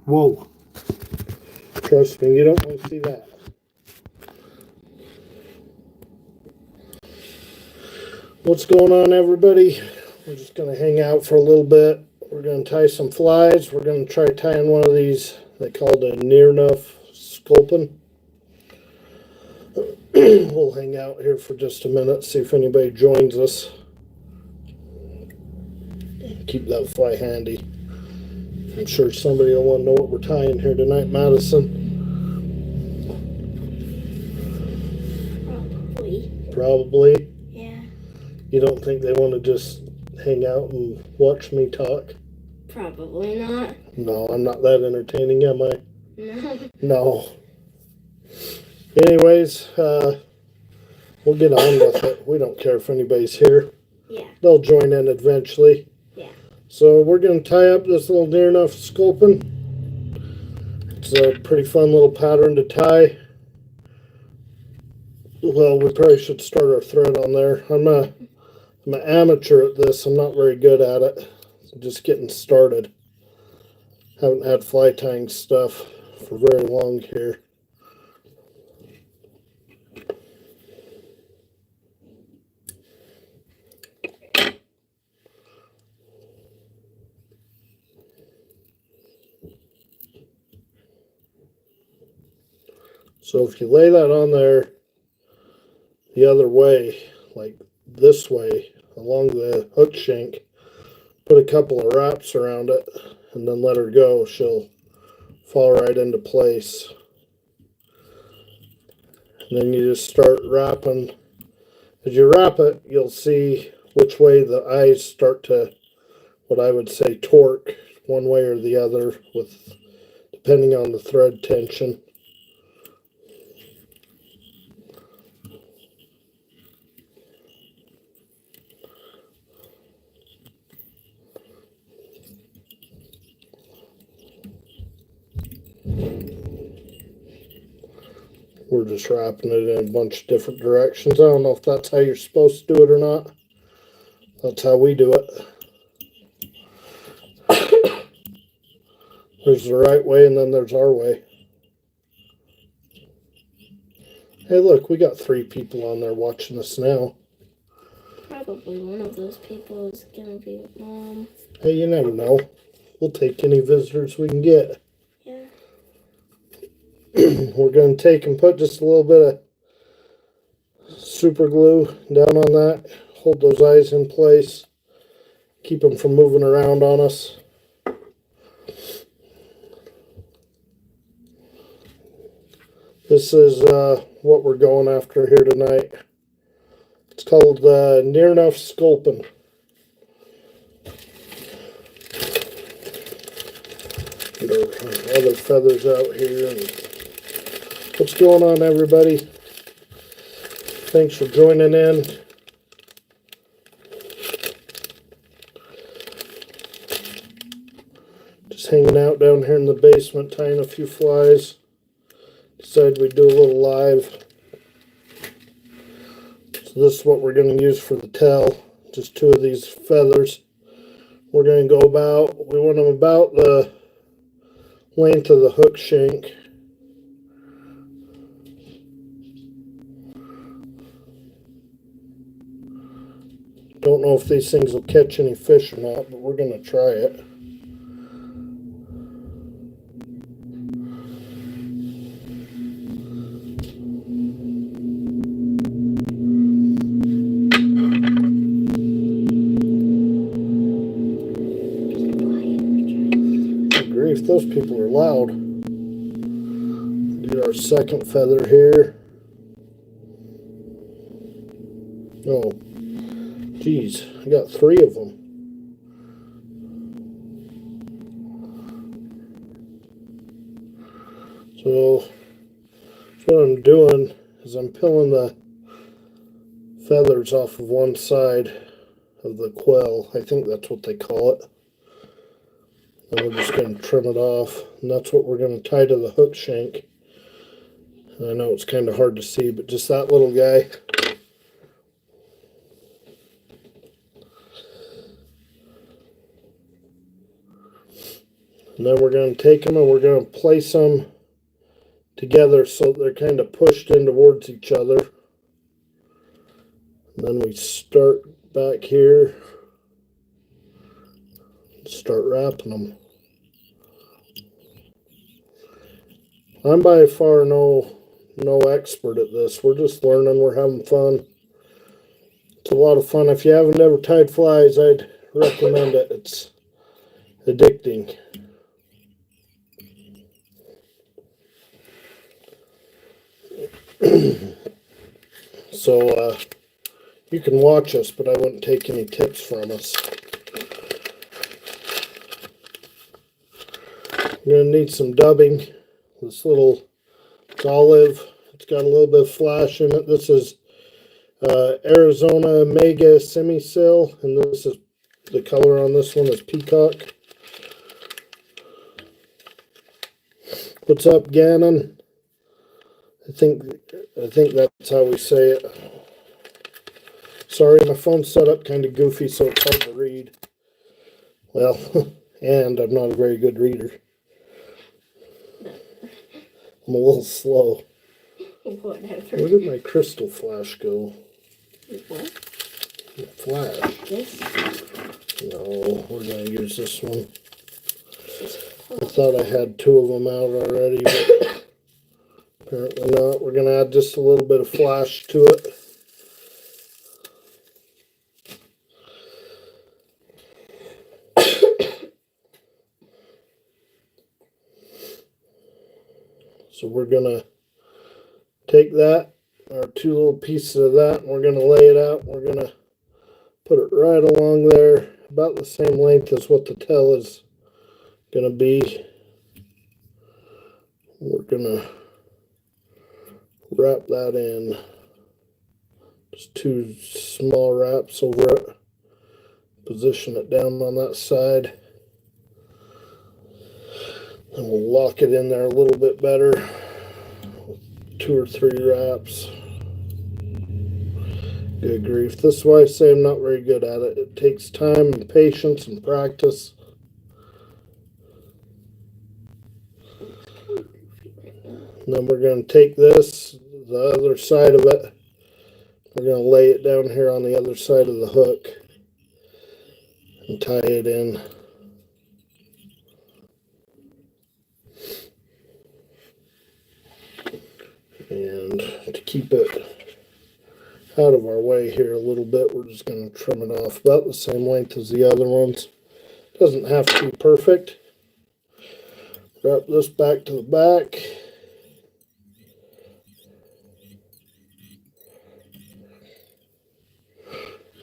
Whoa. Trust me, you don't want to see that. What's going on, everybody? We're just going to hang out for a little bit. We're going to tie some flies. We're going to try tying one of these. They call it a near enough sculpin. We'll hang out here for just a minute, see if anybody joins us. Keep that fly handy. I'm sure somebody will want to know what we're tying here tonight, Madison. Probably. Yeah. You don't think they want to just hang out and watch me talk? Probably not. No, I'm not that entertaining, am I? No. No. Anyways, we'll get on with it. We don't care if anybody's here. Yeah. They'll join in eventually. Yeah. So we're going to tie up this little near enough sculpin. It's a pretty fun little pattern to tie. Well, we probably should start our thread on there. I'm an amateur at this. I'm not very good at it. I'm just getting started. Haven't had fly tying stuff for very long here. So if you lay that on there the other way, like this way, along the hook shank, put a couple of wraps around it, and then let her go, she'll fall right into place. And then you just start wrapping. As you wrap it, you'll see which way the eyes start to, what I would say, torque one way or the other, with depending on the thread tension. We're just wrapping it in a bunch of different directions. I don't know if that's how you're supposed to do it or not. That's how we do it. There's the right way, and then there's our way. Hey, look, we got 3 people on there watching us now. Probably one of those people is going to be Mom. Hey, you never know. We'll take any visitors we can get. Yeah. We're going to take and put just a little bit of super glue down on that. Hold those eyes in place. Keep them from moving around on us. This is what we're going after here tonight. It's called near enough sculpin. Get our other feathers out here. And what's going on, everybody? Thanks for joining in. Just hanging out down here in the basement, tying a few flies. Decided we'd do a little live. So this is what we're going to use for the tail. Just 2 of these feathers. We're going to go about, we want them about the length of the hook shank. Don't know if these things will catch any fish or not, but we're going to try it. Those people are loud. Get our second feather here. Oh, geez, I got 3 of them. So what I'm doing is I'm peeling the feathers off of one side of the quill. I think that's what they call it. And we're just going to trim it off, and that's what we're going to tie to the hook shank. And I know it's kind of hard to see, but just that little guy. And then we're going to take them and we're going to place them together so they're kind of pushed in towards each other. And then we start back here, start wrapping them. I'm by far no expert at this. We're just learning, we're having fun. It's a lot of fun. If you haven't ever tied flies, I'd recommend it. It's addicting. So you can watch us, but I wouldn't take any tips from us. You're going to need some dubbing. This little, it's olive. It's got a little bit of flash in it. This is Arizona Mega Semi-Sil, and this is the color on this one is peacock. What's up, Gannon? I think that's how we say it. Sorry, my phone's set up kind of goofy, so it's hard to read. Well, and I'm not a very good reader. I'm a little slow. Whatever. Where did my crystal flash go? What? Flash. This? No, we're going to use this one. I thought I had two of them out already, but apparently not. We're going to add just a little bit of flash to it. So we're going to take that, our two little pieces of that, and we're going to lay it out. We're going to put it right along there, about the same length as what the tail is going to be. We're going to wrap that in. Just two small wraps over it. Position it down on that side. And we'll lock it in there a little bit better. 2 or 3 wraps. Good grief. This is why I say I'm not very good at it. It takes time and patience and practice. And then we're going to take this, the other side of it. We're going to lay it down here on the other side of the hook and tie it in. And to keep it out of our way here a little bit, we're just going to trim it off about the same length as the other ones. Doesn't have to be perfect. Wrap this back to the back.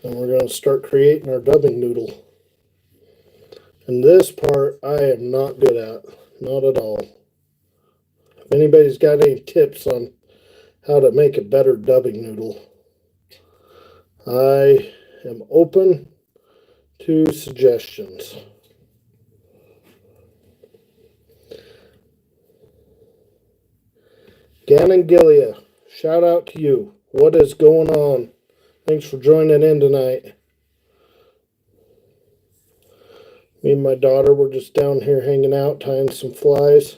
And we're going to start creating our dubbing noodle. And this part I am not good at. Not at all. If anybody's got any tips on how to make a better dubbing noodle, I am open to suggestions. Gannon Gillia, shout out to you. What is going on? Thanks for joining in tonight. Me and my daughter were just down here hanging out, tying some flies.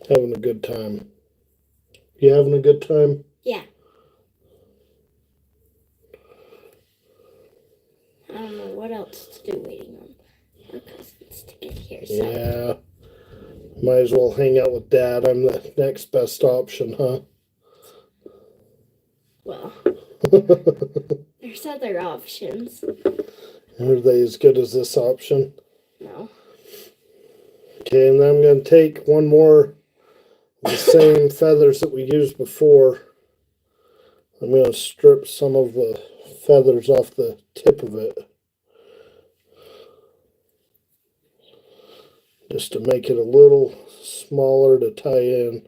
Having a good time. You having a good time? Yeah. I don't know what else to do waiting on our cousins to get here. So. Yeah. Might as well hang out with Dad. I'm the next best option, huh? Well, there's other options. Are they as good as this option? No. Okay, and then I'm going to take one more of the same feathers that we used before. I'm going to strip some of the feathers off the tip of it, just to make it a little smaller to tie in.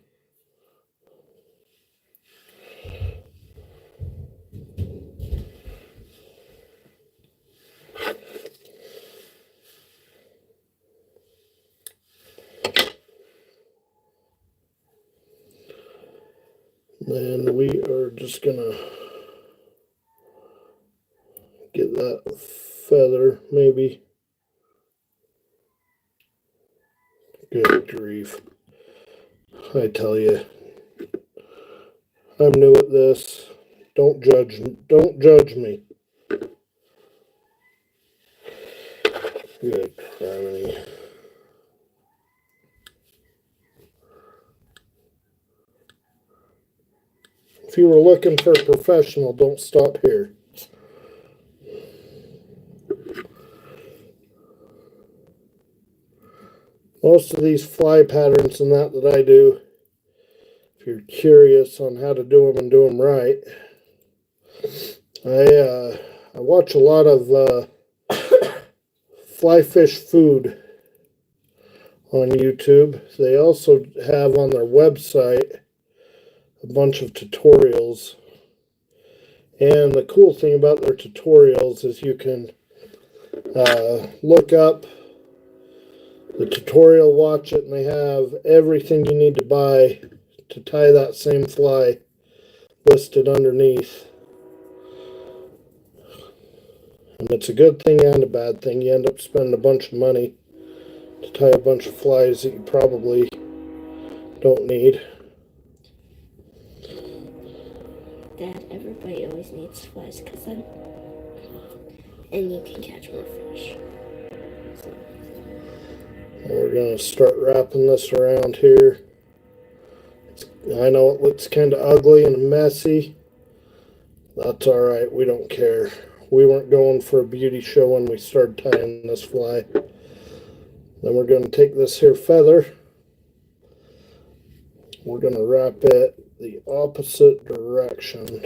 Then we are just going to get that feather maybe Good grief. I tell you, I'm new at this. Don't judge me. Good criminy. If you were looking for a professional, don't stop here. Most of these fly patterns and that I do, if you're curious on how to do them and do them right, I watch a lot of fly fish food on YouTube. They also have on their website a bunch of tutorials. And the cool thing about their tutorials is you can look up the tutorial, watch it, and they have everything you need to buy to tie that same fly listed underneath. And it's a good thing and a bad thing. You end up spending a bunch of money to tie a bunch of flies that you probably don't need. Dad, everybody always needs flies because then, and you can catch more fish. So. We're going to start wrapping this around here. I know it looks kind of ugly and messy. That's alright, we don't care. We weren't going for a beauty show when we started tying this fly. Then we're going to take this here feather. We're going to wrap it the opposite direction.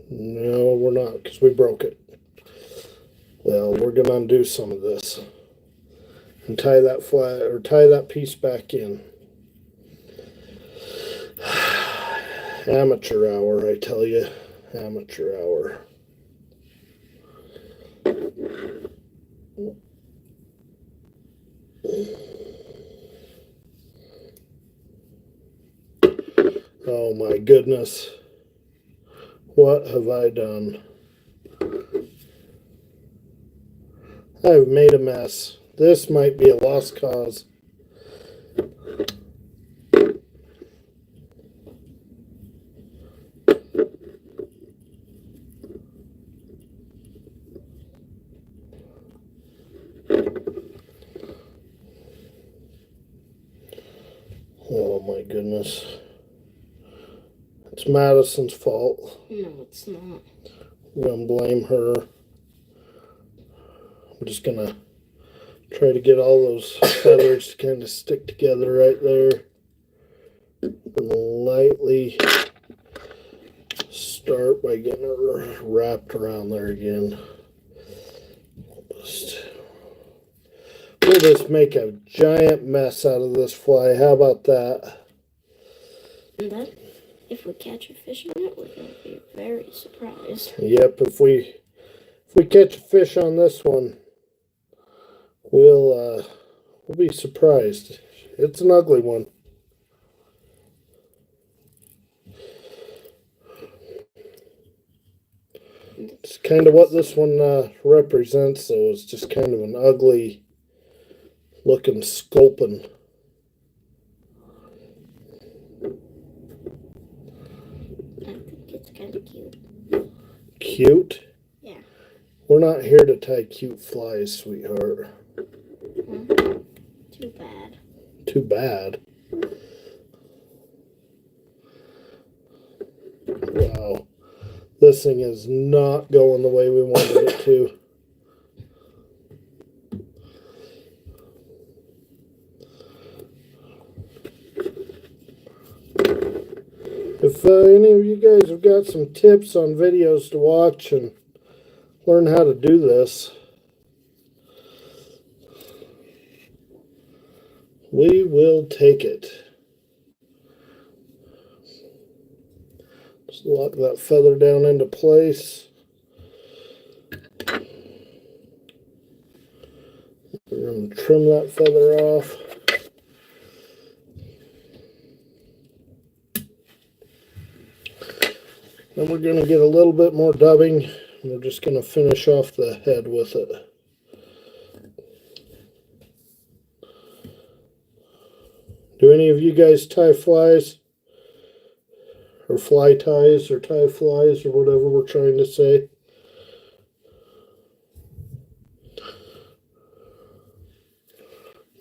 No, we're not, because we broke it. Well, we're going to undo some of this and tie that fly, or tie that piece back in. Amateur hour, I tell you. Amateur hour. Oh my goodness. What have I done? I've made a mess. This might be a lost cause. Oh my goodness. It's Madison's fault. No, it's not. I'm going to blame her. I'm just going to try to get all those feathers to kind of stick together right there. And lightly start by getting it wrapped around there again. We'll just make a giant mess out of this fly. How about that? And then, if we catch a fish on it, we're going to be very surprised. Yep, if we catch a fish on this one, we'll be surprised. It's an ugly one. It's kind of what this one represents, though. It's just kind of an ugly looking sculpin. I think it's kind of cute. Cute? Yeah. We're not here to tie cute flies, sweetheart. Too bad. Too bad? Wow. This thing is not going the way we wanted it to. If any of you guys have got some tips on videos to watch and learn how to do this, we will take it. Just lock that feather down into place. We're going to trim that feather off. Then we're going to get a little bit more dubbing, and we're just going to finish off the head with it. Do any of you guys tie flies? Or fly ties or tie flies or whatever we're trying to say?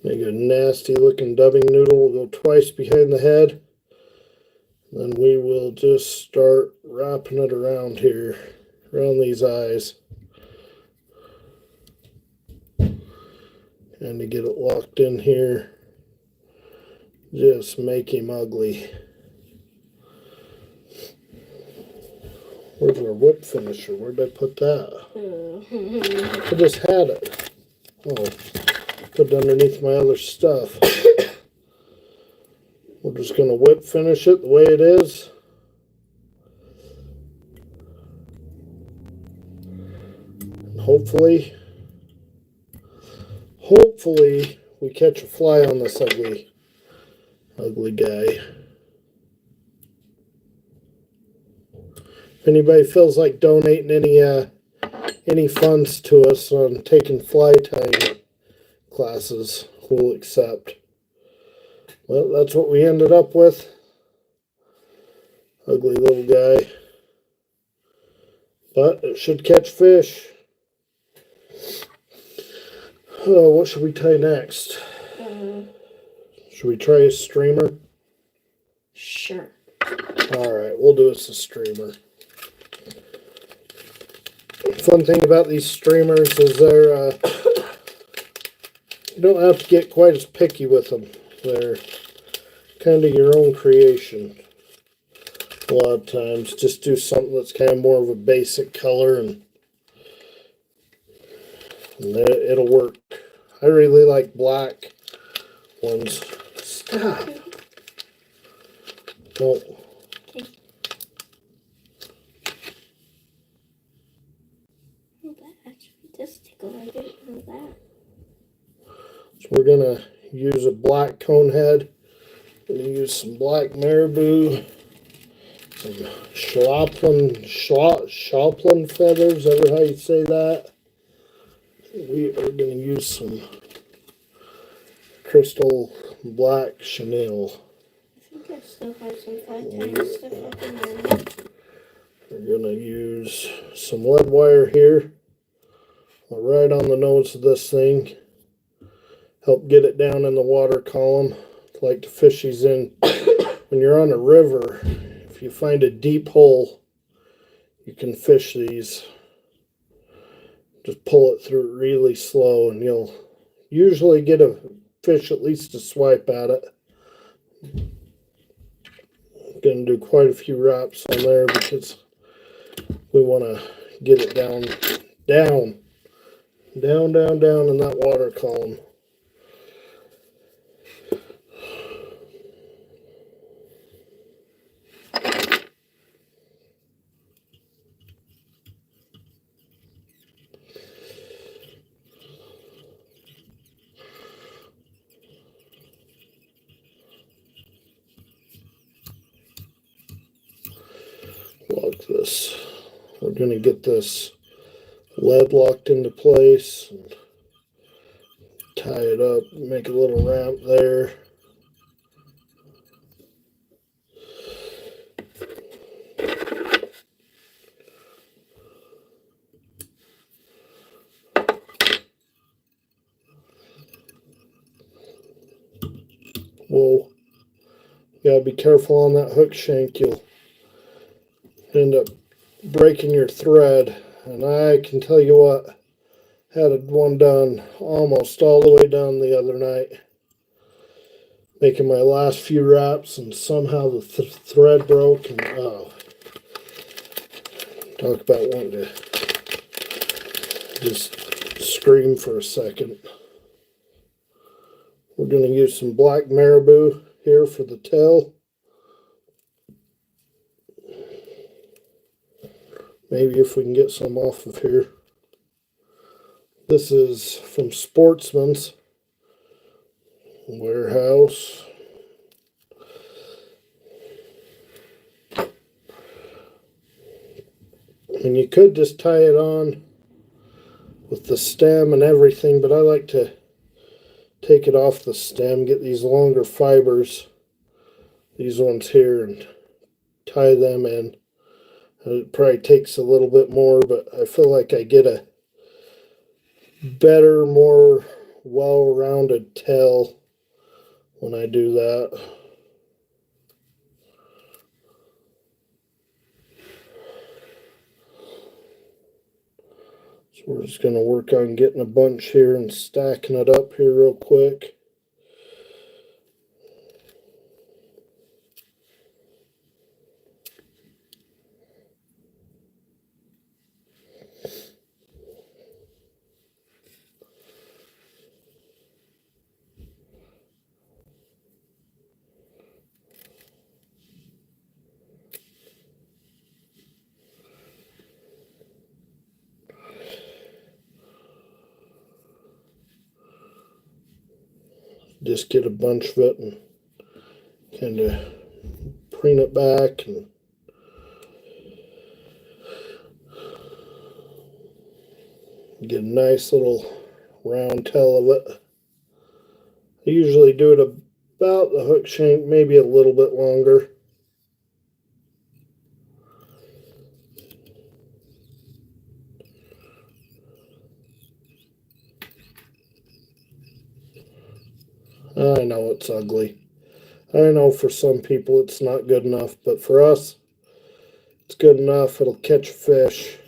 Make a nasty looking dubbing noodle. We'll go twice behind the head. Then we will just start wrapping it around here, around these eyes. And to get it locked in here, just make him ugly. Where's our whip finisher? Where'd I put that? I just had it. Oh, put it underneath my other stuff. We're just going to whip finish it the way it is. And hopefully we catch a fly on this ugly guy. If anybody feels like donating any funds to us on taking fly tying classes, we'll accept. Well, that's what we ended up with. Ugly little guy. But it should catch fish. Oh, what should we tie next? Should we try a streamer? Sure. Alright, we'll do us a streamer. Fun thing about these streamers is they're you don't have to get quite as picky with them. They're kind of your own creation. A lot of times, just do something that's kind of more of a basic color and it'll work. I really like black ones. Stop. Don't. Okay. Oh, that actually does tickle. I didn't know that. So we're gonna use a black cone head. We're gonna use some black marabou, some Schlapplin feathers, ever how you say that. We are gonna use some crystal black chenille. I think I still have some fly tying stuff up in there. We're gonna use some lead wire here, right on the nose of this thing. Help get it down in the water column. Like to fish these in. When you're on a river, if you find a deep hole, you can fish these. Just pull it through really slow and you'll usually get a fish at least to swipe at it. I'm going to do quite a few wraps on there because we want to get it down in that water column. Lock this. We're going to get this lead locked into place and tie it up, make a little ramp there. Whoa. You gotta be careful on that hook shank. You'll end up breaking your thread. And I can tell you what, had one done almost all the way down the other night. Making my last few wraps and somehow the thread broke and oh. Talk about wanting to just scream for a second. We're going to use some black marabou here for the tail. Maybe if we can get some off of here. This is from Sportsman's Warehouse. And you could just tie it on with the stem and everything, but I like to take it off the stem, get these longer fibers, these ones here, and tie them in. It probably takes a little bit more, but I feel like I get a better, more well-rounded tail when I do that. So we're just going to work on getting a bunch here and stacking it up here real quick. Just get a bunch of it and kind of preen it back and get a nice little round tail of it. I usually do it about the hook shank, maybe a little bit longer. I know it's ugly. I know for some people it's not good enough, but for us, it's good enough. It'll catch a fish.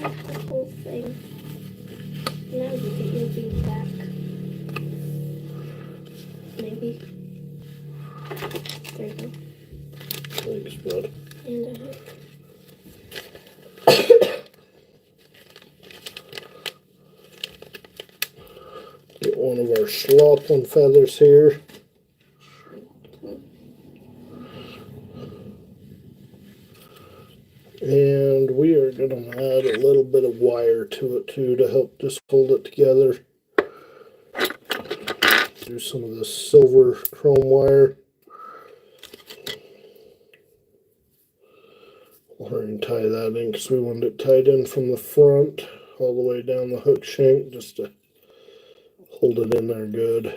Have the whole thing. Now you get your bead back. Maybe. There you go. Thanks, bud. And a hook. Get one of our sculpin feathers here. And we are going to add a little bit of wire to it too to help just hold it together. Do some of this silver chrome wire. We'll hurry and tie that in because we want it tied in from the front all the way down the hook shank just to hold it in there good.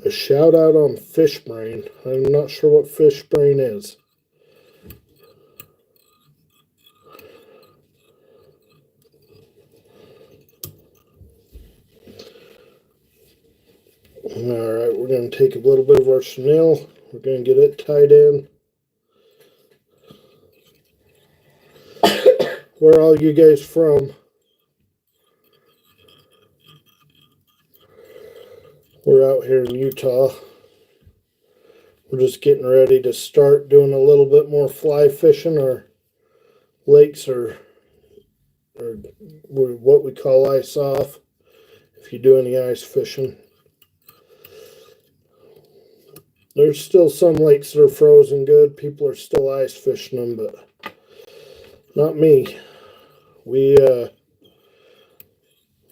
A shout out on fish brain. I'm not sure what fish brain is. Alright, we're going to take a little bit of our chenille. We're going to get it tied in. Where are all you guys from? We're out here in Utah. We're just getting ready to start doing a little bit more fly fishing. Our lakes are what we call ice off, if you do any ice fishing. There's still some lakes that are frozen good. People are still ice fishing them, but not me. We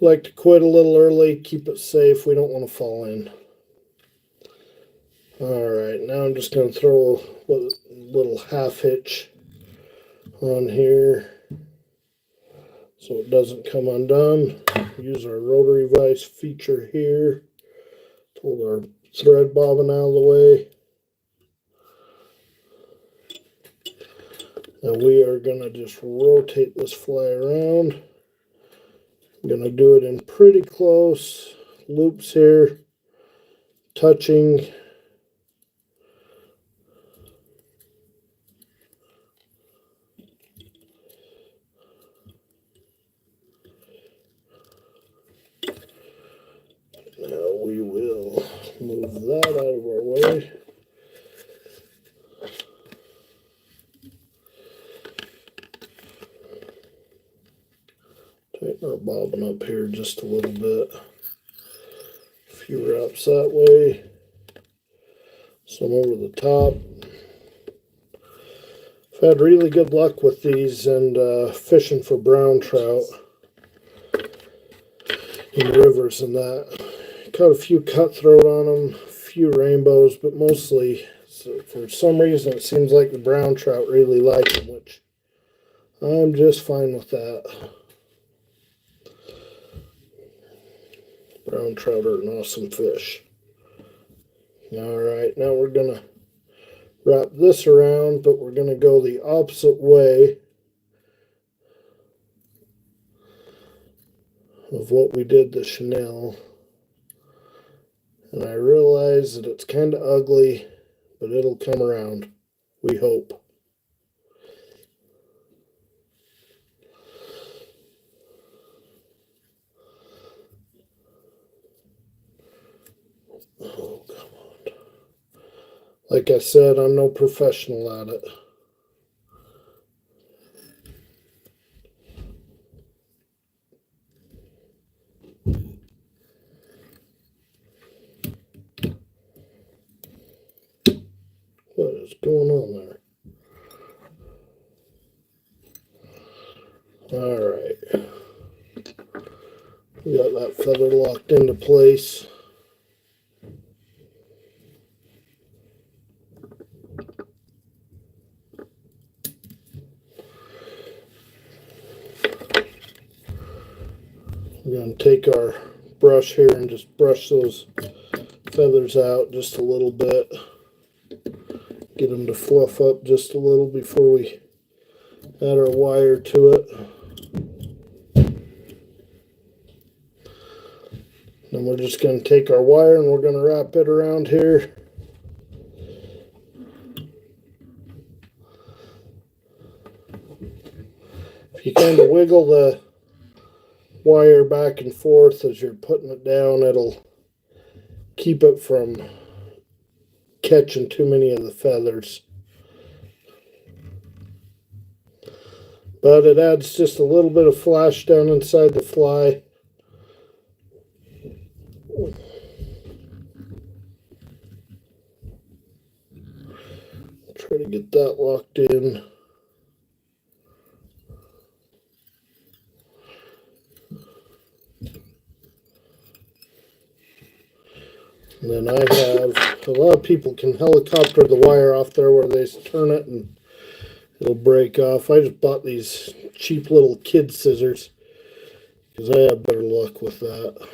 like to quit a little early, keep it safe. We don't want to fall in. Alright, now I'm just going to throw a little half hitch on here so it doesn't come undone. Use our rotary vise feature here to hold our thread bobbin out of the way. And we are going to just rotate this fly around. I'm going to do it in pretty close loops here, touching. Now we will move that out of our way. Tighten our bobbin up here just a little bit. A few wraps that way. Some over the top. I've had really good luck with these and fishing for brown trout in rivers and that. Caught a few cutthroat on them, a few rainbows, but mostly, so for some reason, it seems like the brown trout really like them, which I'm just fine with that. Brown trout are an awesome fish. Alright, now we're going to wrap this around, but we're going to go the opposite way of what we did the chenille. And I realize that it's kind of ugly, but it'll come around, we hope. Oh, come on. Like I said, I'm no professional at it. What is going on there? Alright. We got that feather locked into place. We're going to take our brush here and just brush those feathers out just a little bit. Get them to fluff up just a little before we add our wire to it. Then we're just going to take our wire and we're going to wrap it around here. If you kind of wiggle the wire back and forth as you're putting it down, it'll keep it from catching too many of the feathers. But it adds just a little bit of flash down inside the fly. Try to get that locked in. And then I have, a lot of people can helicopter the wire off there where they turn it and it'll break off. I just bought these cheap little kid scissors because I have better luck with that.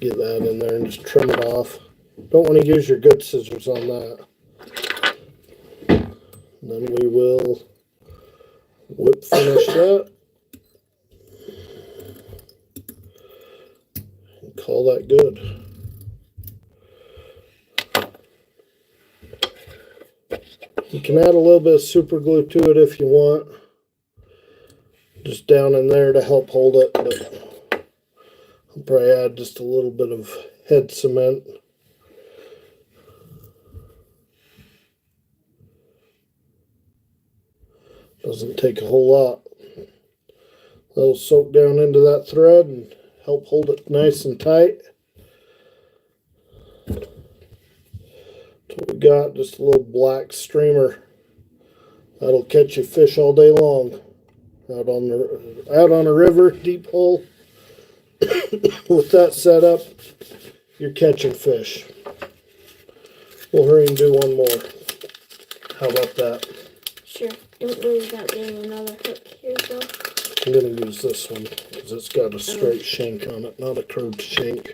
Get that in there and just trim it off. Don't want to use your good scissors on that. And then we will whip finish that. And call that good. You can add a little bit of super glue to it if you want. Just down in there to help hold it, but I'll probably add just a little bit of head cement. Doesn't take a whole lot. That'll soak down into that thread and help hold it nice and tight. That's what we got, just a little black streamer. That'll catch you fish all day long. Out on a river, deep hole. With that set up, you're catching fish. We'll hurry and do one more. How about that? Sure. Don't worry about getting another hook here, though. I'm going to use this one because it's got a straight shank on it, not a curved shank.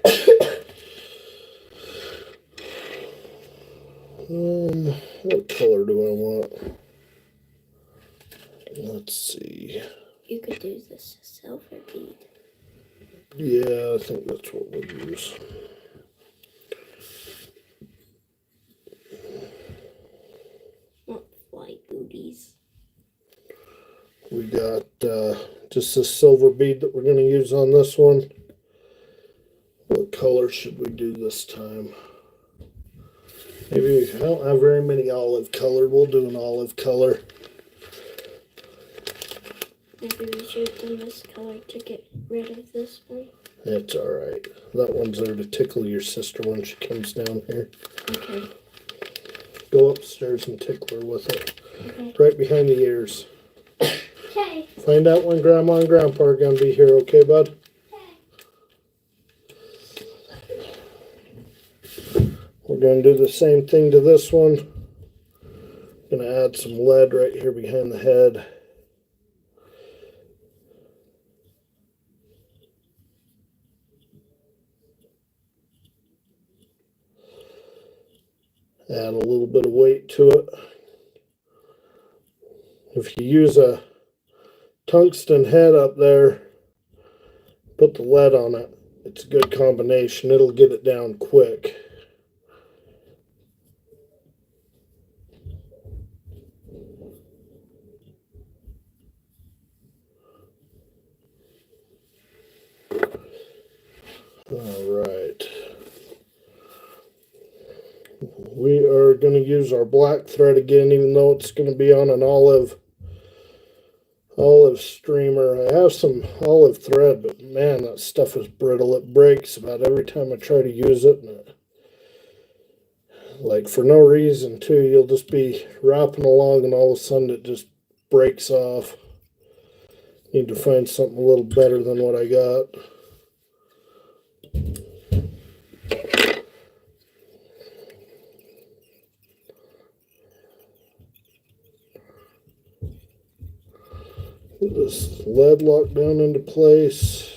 What color do I want? Let's see. You could do this silver bead. Yeah, I think that's what we'll use. Not white booties. We got just this silver bead that we're going to use on this one. What color should we do this time? Maybe, I don't have very many olive color. We'll do an olive color. Maybe we should have done this color to get rid of this one. That's alright. That one's there to tickle your sister when she comes down here. Okay. Go upstairs and tickle her with it. Okay. Right behind the ears. Okay. Find out when Grandma and Grandpa are going to be here, okay, bud? We're going to do the same thing to this one. Going to add some lead right here behind the head. Add a little bit of weight to it. If you use a tungsten head up there, put the lead on it. It's a good combination. It'll get it down quick. All right. We are going to use our black thread again, even though it's going to be on an olive streamer. I have some olive thread, but man, that stuff is brittle. It breaks about every time I try to use it. And like for no reason too, you'll just be wrapping along and all of a sudden it just breaks off. Need to find something a little better than what I got. Put this lead lock down into place.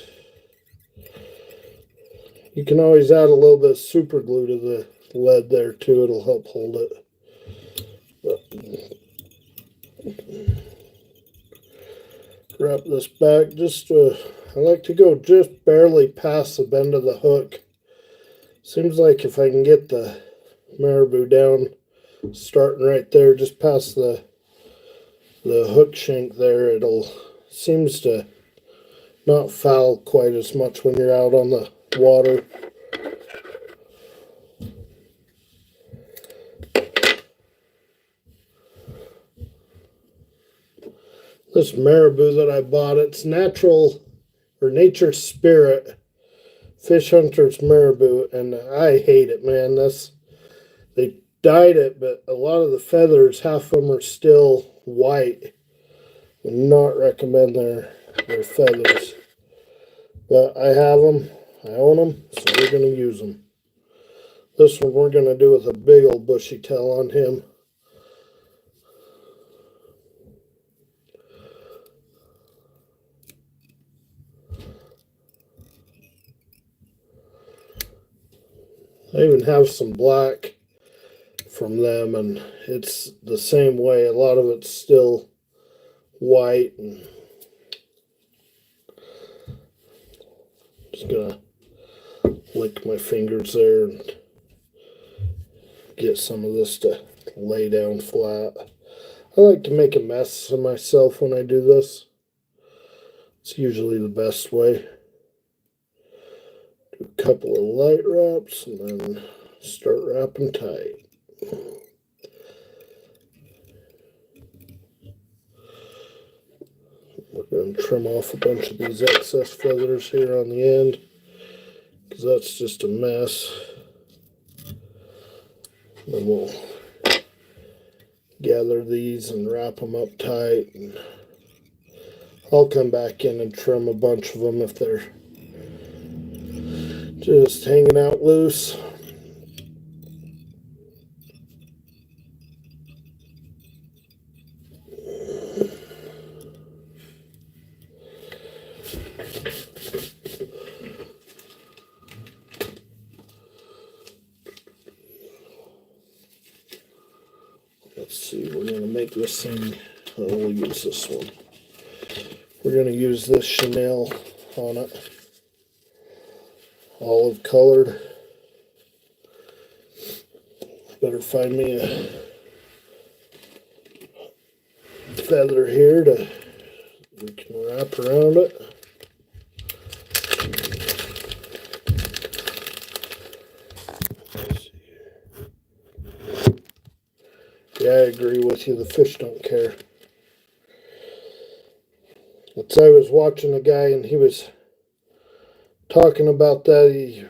You can always add a little bit of super glue to the lead there too. It'll help hold it. Wrap this back. I like to go just barely past the bend of the hook. Seems like if I can get the marabou down, starting right there, just past the hook shank there, it'll seems to not foul quite as much when you're out on the water. This marabou that I bought, it's natural or nature spirit fish hunter's marabou, and I hate it, man. They dyed it, but a lot of the feathers, half of them are still white. Would not recommend their feathers. But I have them, I own them, so we're going to use them. This one we're going to do with a big old bushy tail on him. I even have some black from them, and it's the same way. A lot of it's still white, and just gonna lick my fingers there and get some of this to lay down flat. I like to make a mess of myself when I do this. It's usually the best way. Do a couple of light wraps and then start wrapping tight. We're going to trim off a bunch of these excess feathers here on the end, because that's just a mess. Then we'll gather these and wrap them up tight, and I'll come back in and trim a bunch of them if they're just hanging out loose. Let's see, we're going to make this thing, we'll use this one. We're going to use this chenille on it. Olive colored. Better find me a feather here we can wrap around it. Yeah, I agree with you. The fish don't care. I was watching a guy and he was talking about that,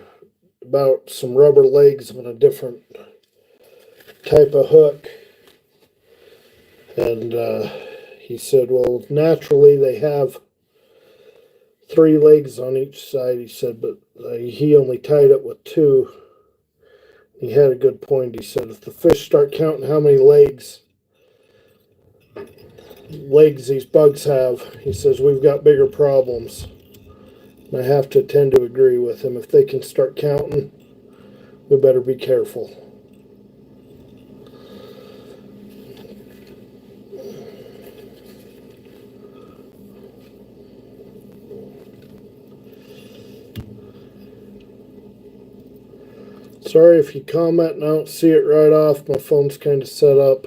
about some rubber legs on a different type of hook. And he said, well, naturally they have 3 legs on each side. He said, but he only tied it with 2. He had a good point. He said if the fish start counting how many legs these bugs have, he says we've got bigger problems. And I have to tend to agree with him. If they can start counting, we better be careful. Sorry if you comment and I don't see it right off. My phone's kind of set up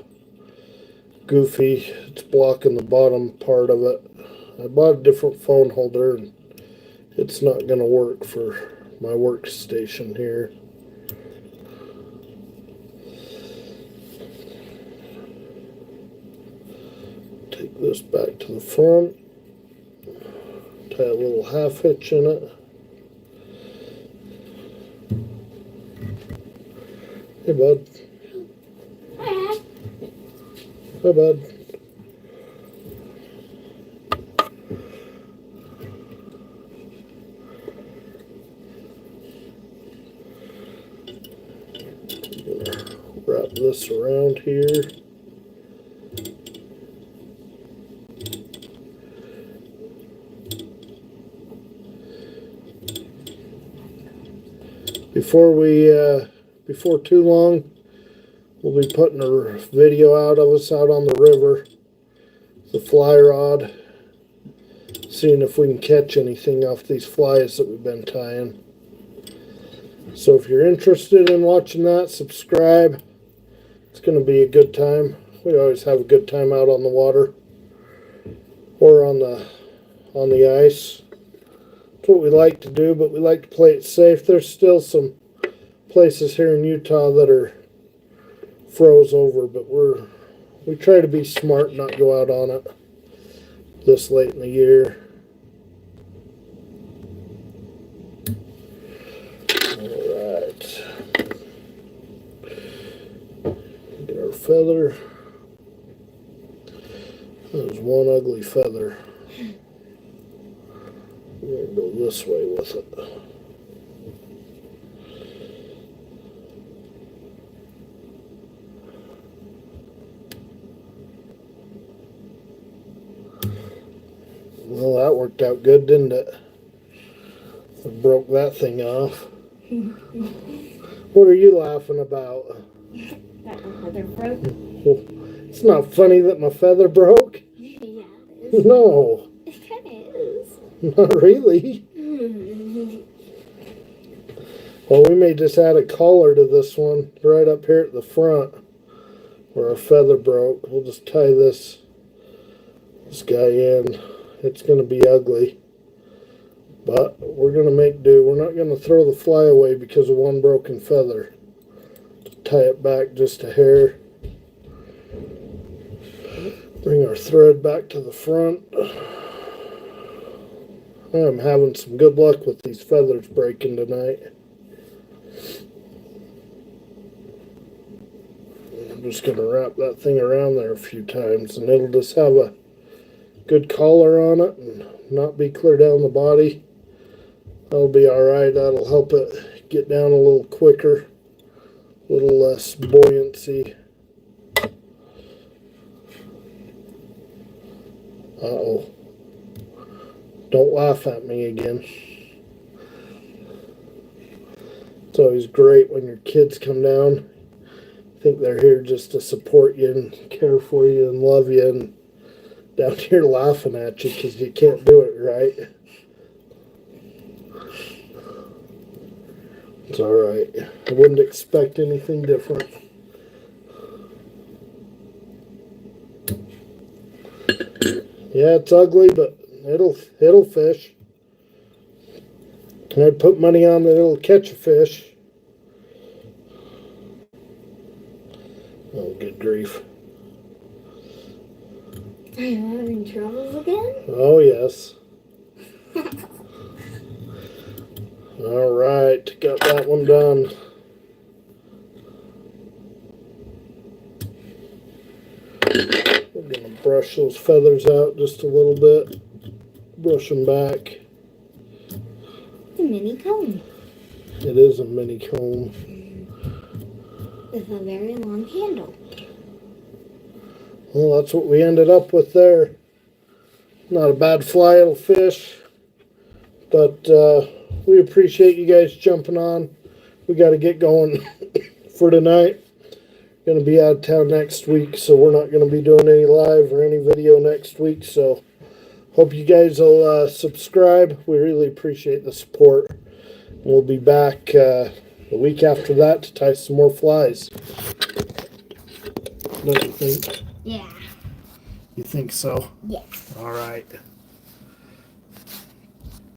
goofy. It's blocking the bottom part of it. I bought a different phone holder and it's not going to work for my workstation here. Take this back to the front. Tie a little half hitch in it. Hey, bud. Hi. Hi, bud. Wrap this around here. Before too long, we'll be putting a video out of us out on the river, the fly rod, seeing if we can catch anything off these flies that we've been tying. So if you're interested in watching that, subscribe. It's going to be a good time. We always have a good time out on the water or on the ice. It's what we like to do, but we like to play it safe. There's still some places here in Utah that are froze over, but we try to be smart and not go out on it this late in the year. All right, get our feather. There's one ugly feather. We're gonna go this way with it. Well, that worked out good, didn't it? I broke that thing off. What are you laughing about? That my feather broke. Well, it's not funny that my feather broke. Yeah, it is. No, It kind of is. not really. Well, we may just add a collar to this one right up here at the front where our feather broke. We'll just tie this guy in. It's going to be ugly, but we're going to make do. We're not going to throw the fly away because of one broken feather. Tie it back just a hair. Bring our thread back to the front. I'm having some good luck with these feathers breaking tonight. I'm just going to wrap that thing around there a few times and it'll just have a good collar on it and not be clear down the body. That'll be alright. That'll help it get down a little quicker, a little less buoyancy. Uh-oh. Don't laugh at me again. It's always great when your kids come down. I think they're here just to support you and care for you and love you, and down here laughing at you because you can't do it right. It's alright. I wouldn't expect anything different. Yeah, it's ugly, but it'll fish. And I'd put money on that it'll catch a fish. Oh, good grief. Are you having troubles again? Oh, yes. All right, got that one done. We're going to brush those feathers out just a little bit. Brush them back. It's a mini comb. It is a mini comb. with a very long handle. Well, that's what we ended up with there. Not a bad fly, it'll fish. But we appreciate you guys jumping on. We got to get going for tonight. Going to be out of town next week, so we're not going to be doing any live or any video next week. So hope you guys will subscribe. We really appreciate the support. We'll be back the week after that to tie some more flies. Don't you think? Yeah. You think so? Yes. All right.